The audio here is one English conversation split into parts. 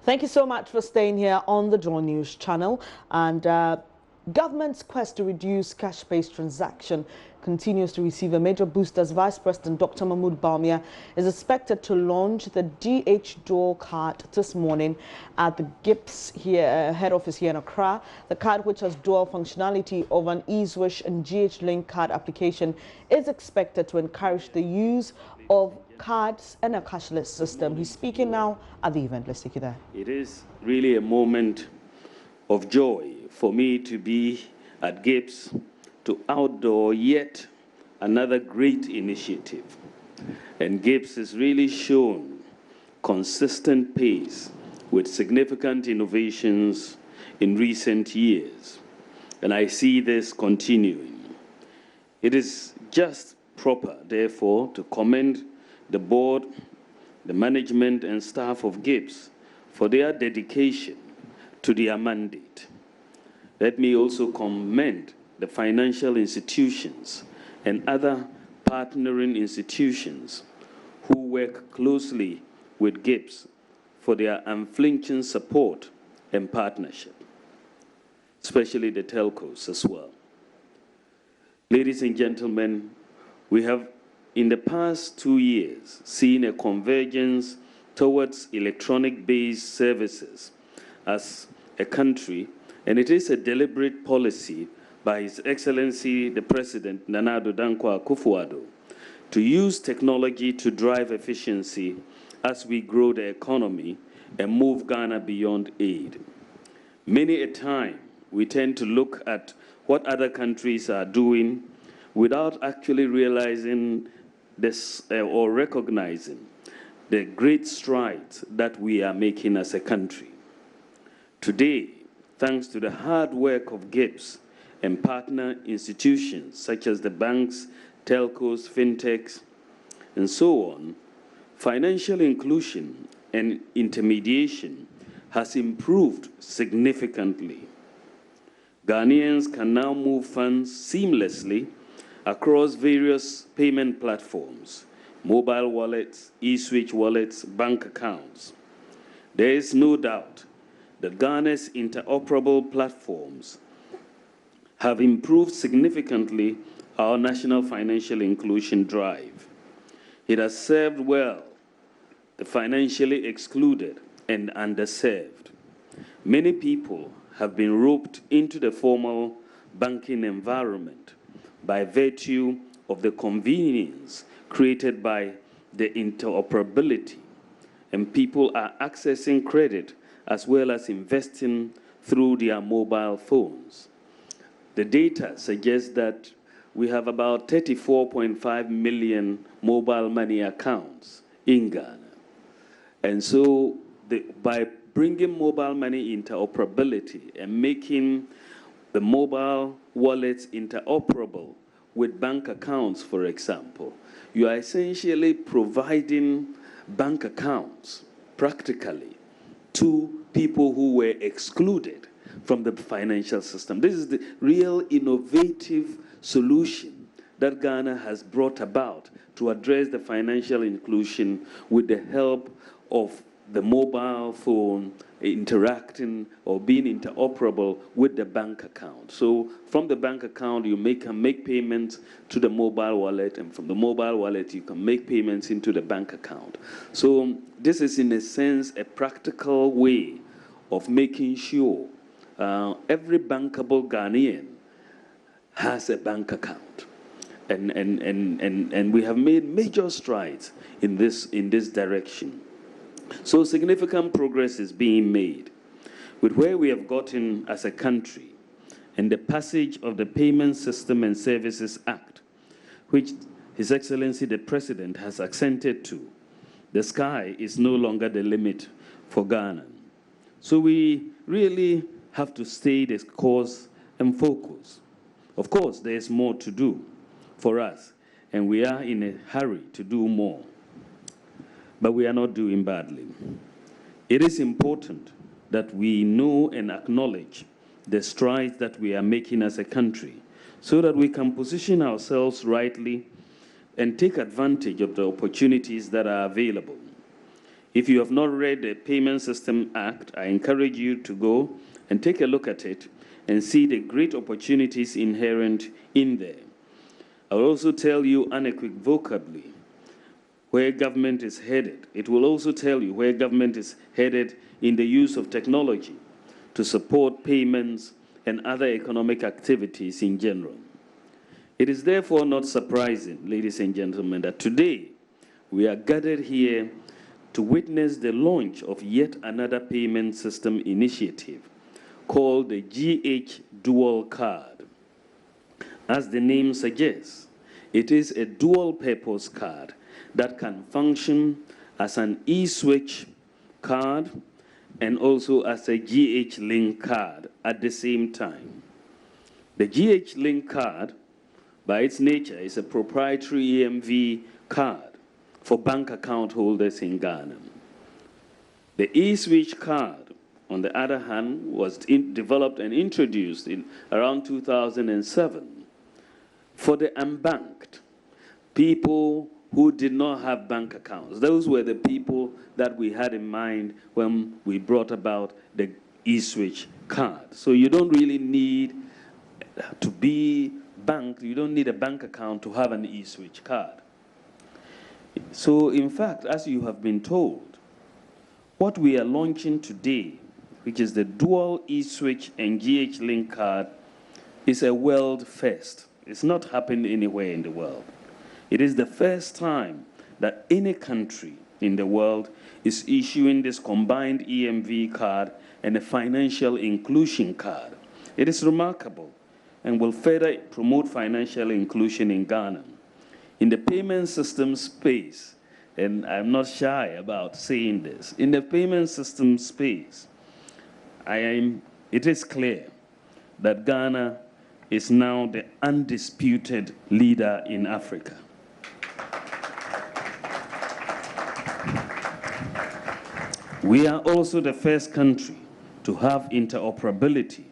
Thank you so much for staying here on the JoyNews channel. And government's quest to reduce cash-based transaction continues to receive a major boost as Vice President Dr. Mahmood Bawumia is expected to launch the DH Dual card this morning at the GIPS head office here in Accra. The card, which has dual functionality of an eSwish and GH Link card application, is expected to encourage the use of cards and a cashless system. He's speaking now at the event. Let's take you there. It is really a moment of joy for me to be at GIPS to outdoor yet another great initiative. And GIPS has really shown consistent pace with significant innovations in recent years. And I see this continuing. It is just proper, therefore, to commend the board, the management and staff of GIPS for their dedication to their mandate. Let me also commend the financial institutions and other partnering institutions who work closely with GIPS for their unflinching support and partnership, especially the telcos as well. Ladies and gentlemen, we have in the past 2 years seen a convergence towards electronic-based services as a country, and it is a deliberate policy by His Excellency the President Nana Addo Dankwa Akufo-Addo to use technology to drive efficiency as we grow the economy and move Ghana beyond aid. Many a time we tend to look at what other countries are doing without actually realizing this or recognizing the great strides that we are making as a country. Today, thanks to the hard work of GIPS and partner institutions such as the banks, telcos, fintechs, and so on, financial inclusion and intermediation has improved significantly. Ghanaians can now move funds seamlessly across various payment platforms, mobile wallets, eSwitch wallets, bank accounts. There is no doubt that Ghana's interoperable platforms have improved significantly our national financial inclusion drive. It has served well the financially excluded and underserved. Many people have been roped into the formal banking environment by virtue of the convenience created by the interoperability, and people are accessing credit as well as investing through their mobile phones. The data suggests that we have about 34.5 million mobile money accounts in Ghana. And so by bringing mobile money interoperability and making the mobile wallets interoperable with bank accounts, for example, you are essentially providing bank accounts practically to people who were excluded from the financial system. This is the real innovative solution that Ghana has brought about to address the financial inclusion with the help of the mobile phone interacting or being interoperable with the bank account. So from the bank account, you can make payments to the mobile wallet, and from the mobile wallet, you can make payments into the bank account. So this is, in a sense, a practical way of making sure every bankable Ghanaian has a bank account. And we have made major strides in this direction. So significant progress is being made with where we have gotten as a country and the passage of the Payment System and Services Act, which His Excellency the President has assented to. The sky is no longer the limit for Ghana. So we really have to stay the course and focus. Of course, there is more to do for us, and we are in a hurry to do more. But we are not doing badly. It is important that we know and acknowledge the strides that we are making as a country so that we can position ourselves rightly and take advantage of the opportunities that are available. If you have not read the Payment System Act, I encourage you to go and take a look at it and see the great opportunities inherent in there. I will also tell you unequivocally where government is headed. It will also tell you where government is headed in the use of technology to support payments and other economic activities in general. It is therefore not surprising, ladies and gentlemen, that today we are gathered here to witness the launch of yet another payment system initiative called the GH Dual Card. As the name suggests, it is a dual-purpose card that can function as an e-switch card and also as a GH Link card at the same time. The GH Link card, by its nature, is a proprietary EMV card for bank account holders in Ghana. The e-switch card, on the other hand, was developed and introduced in around 2007 for the unbanked, people who did not have bank accounts. Those were the people that we had in mind when we brought about the e-switch card. So you don't really need to be banked, you don't need a bank account to have an e-switch card. So in fact, as you have been told, what we are launching today, which is the dual e-switch and GH Link card, is a world first. It's not happened anywhere in the world. It is the first time that any country in the world is issuing this combined EMV card and a financial inclusion card. It is remarkable and will further promote financial inclusion in Ghana. In the payment system space, and I'm not shy about saying this, in the payment system space, it is clear that Ghana is now the undisputed leader in Africa. We are also the first country to have interoperability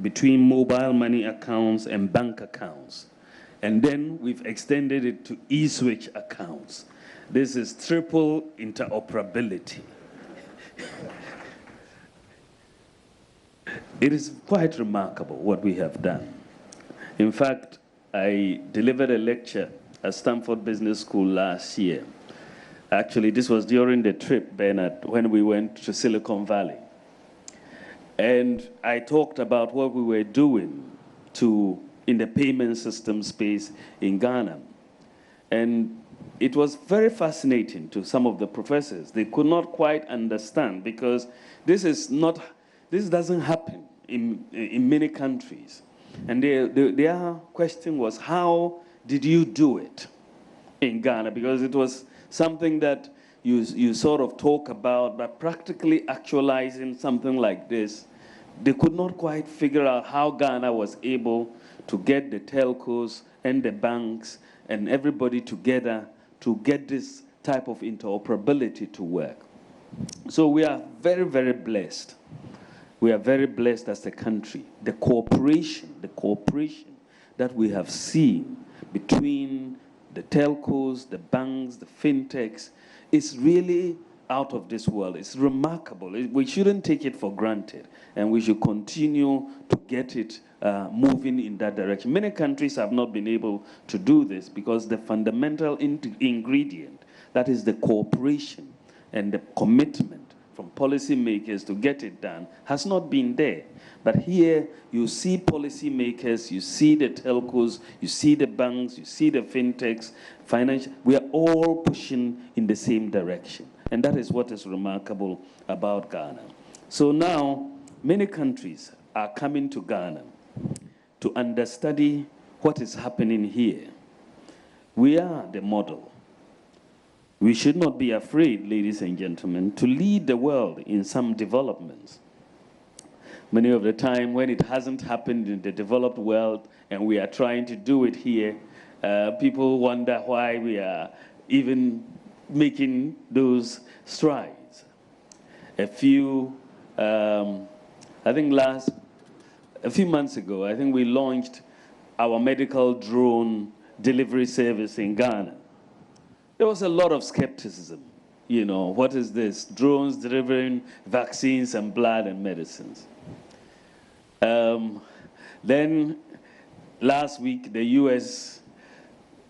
between mobile money accounts and bank accounts. And then we've extended it to e-switch accounts. This is triple interoperability. It is quite remarkable what we have done. In fact, I delivered a lecture at Stanford Business School last year. Actually, this was during the trip, Bernard, when we went to Silicon Valley. And I talked about what we were doing in the payment system space in Ghana. And it was very fascinating to some of the professors. They could not quite understand because this doesn't happen in many countries. And their question was, how did you do it in Ghana? Because it was something that you sort of talk about, but practically actualizing something like this, they could not quite figure out how Ghana was able to get the telcos and the banks and everybody together to get this type of interoperability to work. So we are very, very blessed. We are very blessed as a country. The cooperation that we have seen between the telcos, the banks, the fintechs, is really out of this world. It's remarkable. We shouldn't take it for granted, and we should continue to get it moving in that direction. Many countries have not been able to do this because the fundamental ingredient, that is the cooperation and the commitment from policymakers to get it done, has not been there. But here, you see policymakers, you see the telcos, you see the banks, you see the fintechs, we are all pushing in the same direction. And that is what is remarkable about Ghana. So now, many countries are coming to Ghana to understudy what is happening here. We are the model. We should not be afraid, ladies and gentlemen, to lead the world in some developments. Many of the time when it hasn't happened in the developed world and we are trying to do it here, people wonder why we are even making those strides. A few months ago, I think we launched our medical drone delivery service in Ghana. There was a lot of skepticism. you know, what is this? Drones delivering vaccines and blood and medicines. Then last week, the U.S.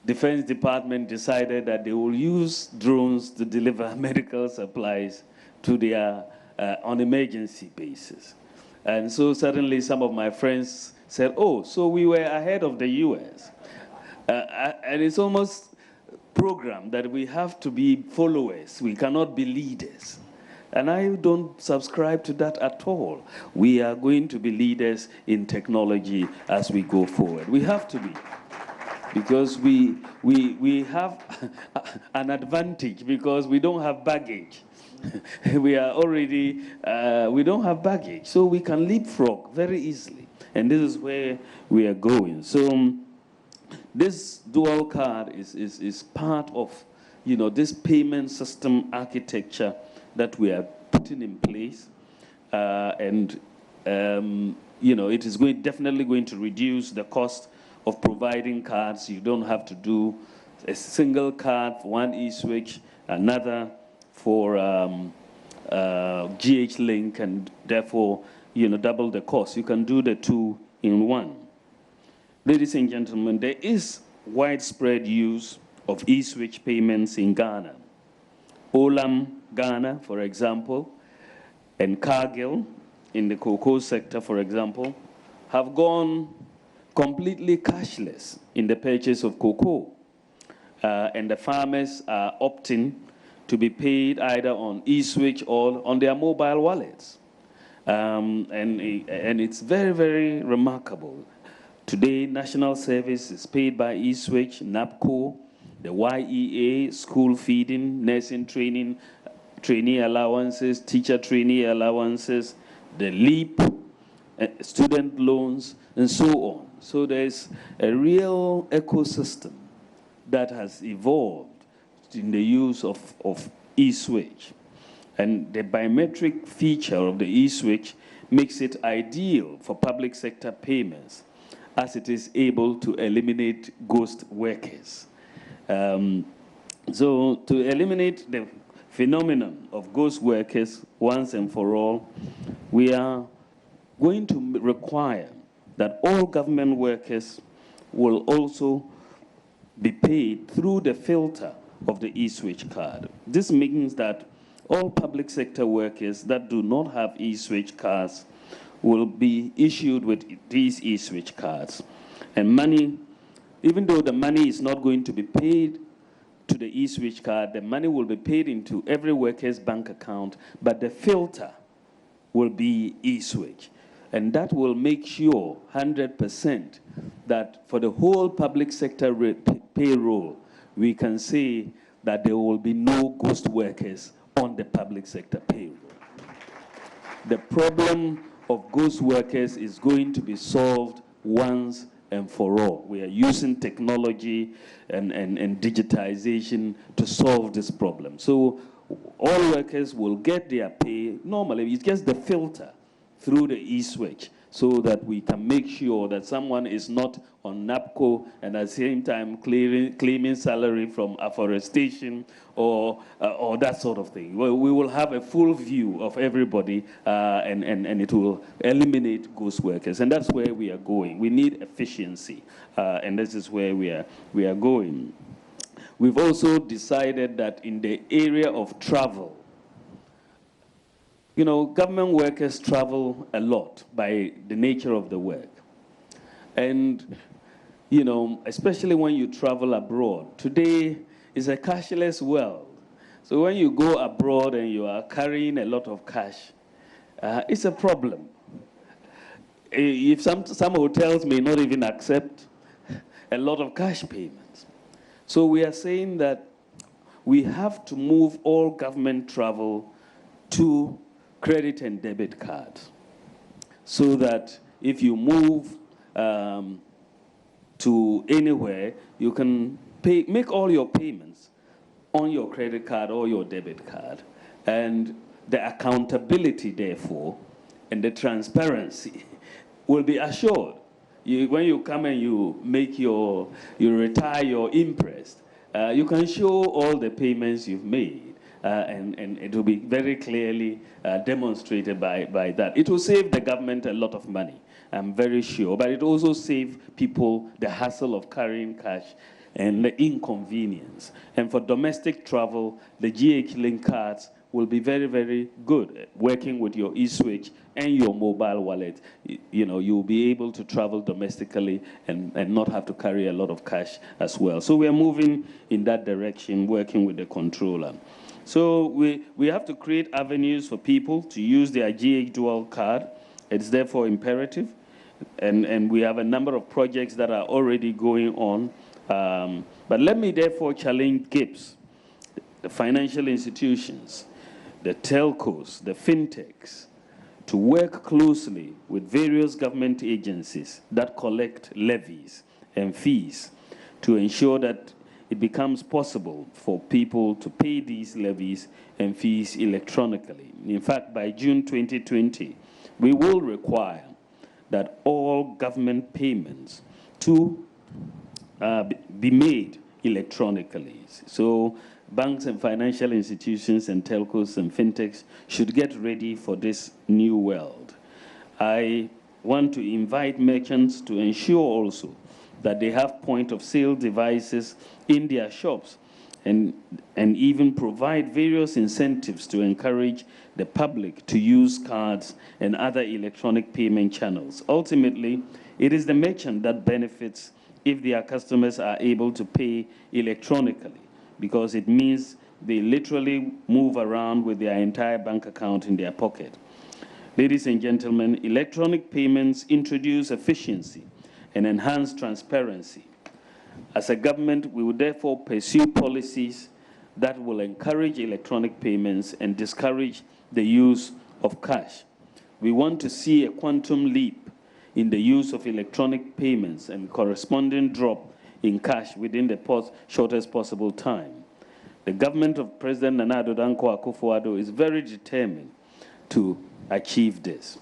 Defense Department decided that they will use drones to deliver medical supplies to their on emergency basis. And so suddenly some of my friends said, oh, so we were ahead of the U.S. And it's almost programmed that we have to be followers. We cannot be leaders. And I don't subscribe to that at all. We are going to be leaders in technology as we go forward. We have to be. Because we have an advantage because we don't have baggage. We are already, we don't have baggage. So we can leapfrog very easily. And this is where we are going. So this dual card is part of, you know, this payment system architecture that we are putting in place. You know, it is definitely going to reduce the cost of providing cards. You don't have to do a single card for one e-switch, another for GH Link, and therefore, you know, double the cost. You can do the two in one. Ladies and gentlemen, there is widespread use of e-switch payments in Ghana. Olam, Ghana, for example, and Cargill in the cocoa sector, for example, have gone completely cashless in the purchase of cocoa. And the farmers are opting to be paid either on e-switch or on their mobile wallets. And it's very, very remarkable. Today, national service is paid by e-switch, NAPCO, the YEA, school feeding, nursing training, trainee allowances, teacher trainee allowances, the LEAP, student loans, and so on. So there's a real ecosystem that has evolved in the use of e-switch. And the biometric feature of the e-switch makes it ideal for public sector payments, as it is able to eliminate ghost workers. So to eliminate the phenomenon of ghost workers once and for all, we are going to require that all government workers will also be paid through the filter of the e-switch card. This means that all public sector workers that do not have e-switch cards will be issued with these e-switch cards. And money, even though the money is not going to be paid to the e-switch card, the money will be paid into every worker's bank account, but the filter will be e-switch. And that will make sure 100% that for the whole public sector payroll, we can say that there will be no ghost workers on the public sector payroll. The problem of ghost workers is going to be solved once and for all. We are using technology and digitization to solve this problem. So all workers will get their pay. Normally, it's just the filter through the e-switch so that we can make sure that someone is not on NAPCO and at the same time claiming salary from afforestation or that sort of thing. Well, we will have a full view of everybody and it will eliminate ghost workers. And that's where we are going. We need efficiency, and this is where we are going. We've also decided that in the area of travel, you know, government workers travel a lot by the nature of the work. And, you know, especially when you travel abroad. Today is a cashless world. So when you go abroad and you are carrying a lot of cash, it's a problem. If some hotels may not even accept a lot of cash payments. So we are saying that we have to move all government travel to credit and debit cards, so that if you move to anywhere, you can make all your payments on your credit card or your debit card. And the accountability, therefore, and the transparency will be assured. When you come and you make you retire your interest, you can show all the payments you've made. and it will be very clearly demonstrated by that. It will save the government a lot of money, I'm very sure, but it also saves people the hassle of carrying cash and the inconvenience. And for domestic travel, the GH Link cards will be very, very good. Working with your eSwitch and your mobile wallet, you know, you'll be able to travel domestically and not have to carry a lot of cash as well. So we're moving in that direction, working with the controller. So we have to create avenues for people to use their GH Dual card. It's therefore imperative. And we have a number of projects that are already going on. But let me therefore challenge GIPS, the financial institutions, the telcos, the fintechs, to work closely with various government agencies that collect levies and fees to ensure that it becomes possible for people to pay these levies and fees electronically. In fact, by June 2020, we will require that all government payments to be made electronically. So banks and financial institutions and telcos and fintechs should get ready for this new world. I want to invite merchants to ensure also that they have point-of-sale devices in their shops and even provide various incentives to encourage the public to use cards and other electronic payment channels. Ultimately, it is the merchant that benefits if their customers are able to pay electronically, because it means they literally move around with their entire bank account in their pocket. Ladies and gentlemen, electronic payments introduce efficiency and enhance transparency. As a government, we will therefore pursue policies that will encourage electronic payments and discourage the use of cash. We want to see a quantum leap in the use of electronic payments and corresponding drop in cash within the shortest possible time. The government of President Nana Addo Dankwa Akufo-Addo is very determined to achieve this.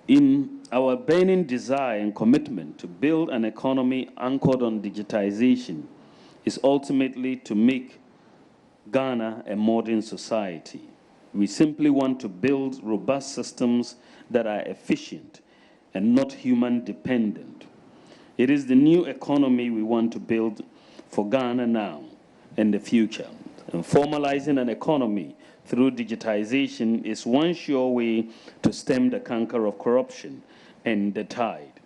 In our burning desire and commitment to build an economy anchored on digitization is ultimately to make Ghana a modern society. We simply want to build robust systems that are efficient and not human dependent. It is the new economy we want to build for Ghana now and the future. And formalizing an economy through digitization is one sure way to stem the canker of corruption and the tide.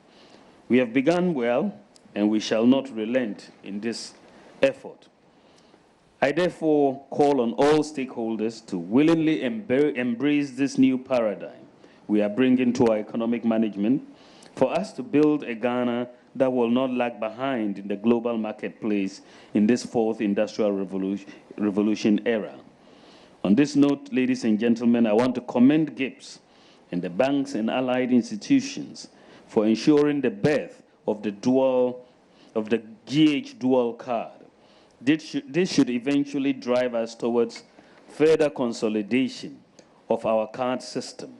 We have begun well, and we shall not relent in this effort. I therefore call on all stakeholders to willingly embrace this new paradigm we are bringing to our economic management for us to build a Ghana that will not lag behind in the global marketplace in this fourth industrial revolution era. On this note, ladies and gentlemen, I want to commend GIPS and the banks and allied institutions for ensuring the birth of the GH dual card. This should eventually drive us towards further consolidation of our card system,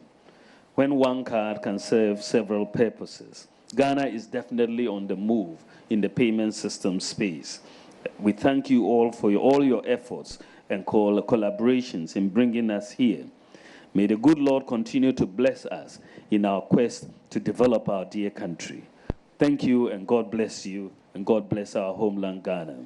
when one card can serve several purposes. Ghana is definitely on the move in the payment system space. We thank you all for all your efforts and collaborations in bringing us here. May the good Lord continue to bless us in our quest to develop our dear country. Thank you, and God bless you, and God bless our homeland, Ghana.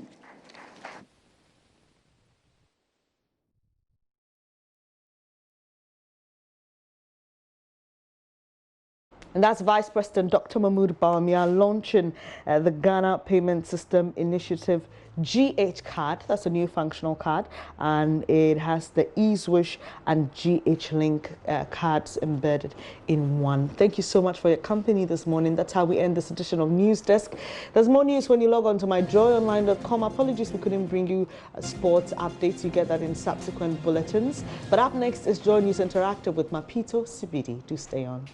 And that's Vice President Dr. Mahmood Bawumia launching the Ghana Payment System Initiative GH card. That's a new functional card, and it has the eSwish and GH Link cards embedded in one. Thank you so much for your company this morning. That's how we end this edition of News Desk. There's more news when you log on to myjoyonline.com. Apologies we couldn't bring you sports updates. You get that in subsequent bulletins. But up next is Joy News Interactive with Mapito Sibidi. Do stay on.